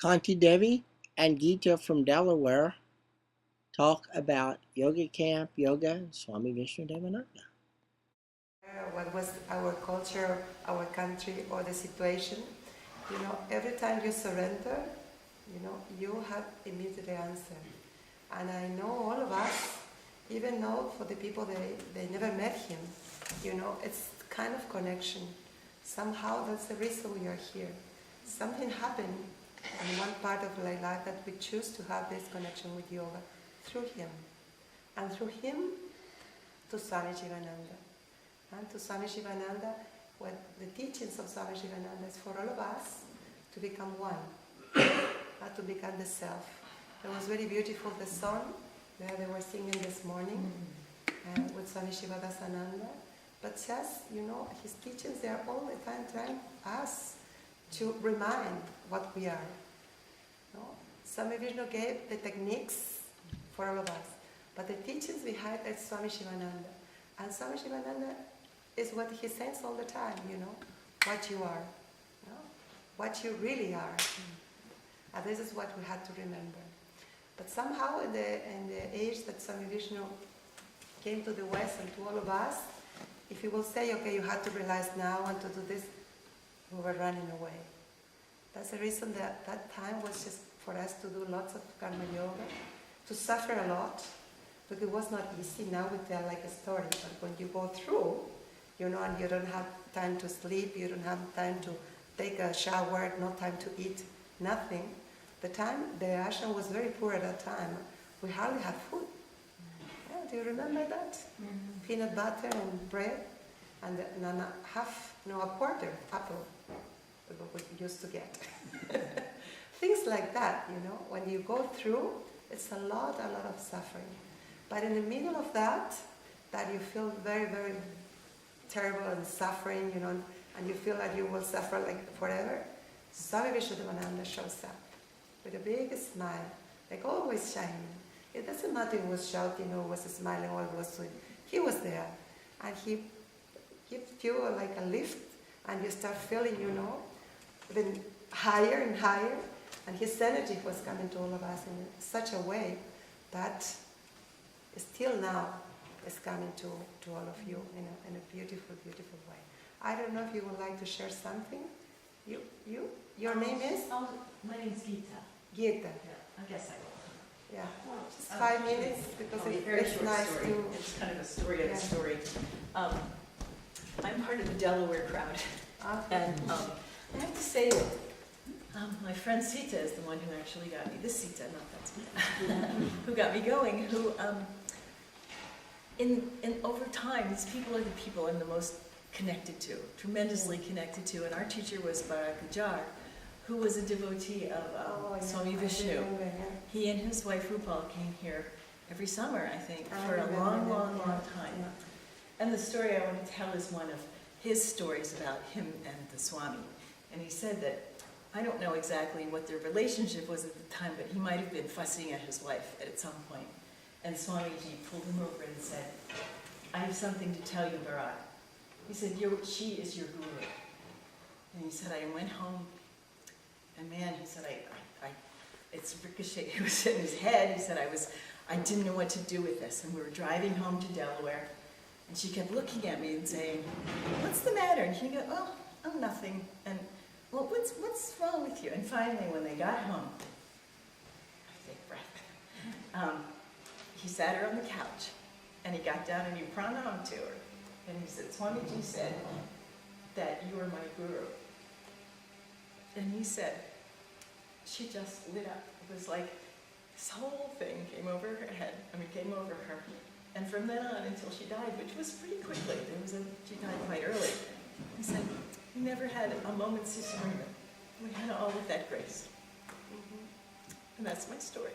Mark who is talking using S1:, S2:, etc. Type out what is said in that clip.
S1: Kanti Devi and Gita from Delaware talk about yoga camp, yoga, and Swami Vishnu-devananda.
S2: What was our culture, our country, or the situation. Every time you surrender, you have immediate answer. And I know all of us, even though for the people they never met him, it's kind of connection. Somehow that's the reason we are here. Something happened in one part of my life that we choose to have this connection with yoga through him. And through him to Swami Jivananda. And to Swami Jivananda, what the teachings of Swami Jivananda is for all of us to become one, to become the self. It was very beautiful, the song that they were singing this morning with Swami Shivadas-ananda. But just, his teachings, they are all the time trying us to remind what we are. Swami Vishnu gave the techniques for all of us, but the teachings behind it is Swami Shivananda. And Swami Shivananda is what he says all the time, what you are, what you really are. And this is what we had to remember. But somehow in the age that Swami Vishnu came to the West and to all of us, if you will say, okay, you have to realize now and to do this, we were running away. That's the reason that time was just for us to do lots of karma yoga, to suffer a lot, but it was not easy. Now we tell like a story, but when you go through, and you don't have time to sleep, you don't have time to take a shower, no time to eat, nothing. The ashram was very poor at that time. We hardly had food. Yeah, do you remember that? Mm-hmm. Peanut butter and bread, and a quarter apple, what we used to get. Things like that, when you go through, it's a lot of suffering. But in the middle of that you feel very, very terrible and suffering, and you feel that you will suffer like forever, Swami Vishnu-devananda shows up with a big smile, like always shining. It doesn't matter if he was shouting or was smiling or was doing. He was there, and he gives you like a lift, and you start feeling, even higher and higher, and his energy was coming to all of us in such a way that still now is coming to all of you in a beautiful, beautiful way. I don't know if you would like to share something. Your name is?
S3: My name is Gita.
S2: Gita.
S3: Yeah, I guess I will.
S2: Yeah, just 5 minutes because it's nice
S3: story.
S2: to.
S3: It's kind of a story of a story. I'm part of the Delaware crowd, and I have to say that my friend Sita is the one who actually got me. This Sita, not that Sita, who got me going. Who, in over time, these people are the people I'm the most connected to, tremendously connected to. And our teacher was Barakajar, who was a devotee of Swami Vishnu. He and his wife Rupal came here every summer, I think, for a long time. Yeah. And the story I want to tell is one of his stories about him and the Swami. And he said that, I don't know exactly what their relationship was at the time, but he might have been fussing at his wife at some point. And Swamiji pulled him over and said, I have something to tell you, Bharat. He said, she is your guru. And he said, I went home, and man, he said, it's ricochet, it was in his head. He said, I didn't know what to do with this. And we were driving home to Delaware, and she kept looking at me and saying, what's the matter? And he goes, oh, nothing. And, well, what's wrong with you? And finally, when they got home, I take breath, he sat her on the couch, and he got down and he pranam to her. And he said, Swamiji said that you are my guru. And he said, she just lit up. It was like this whole thing came over her. And from then on until she died, which was pretty quickly, she died quite early. He said, we never had a moment's disagreement. We had all of that grace. And that's my story.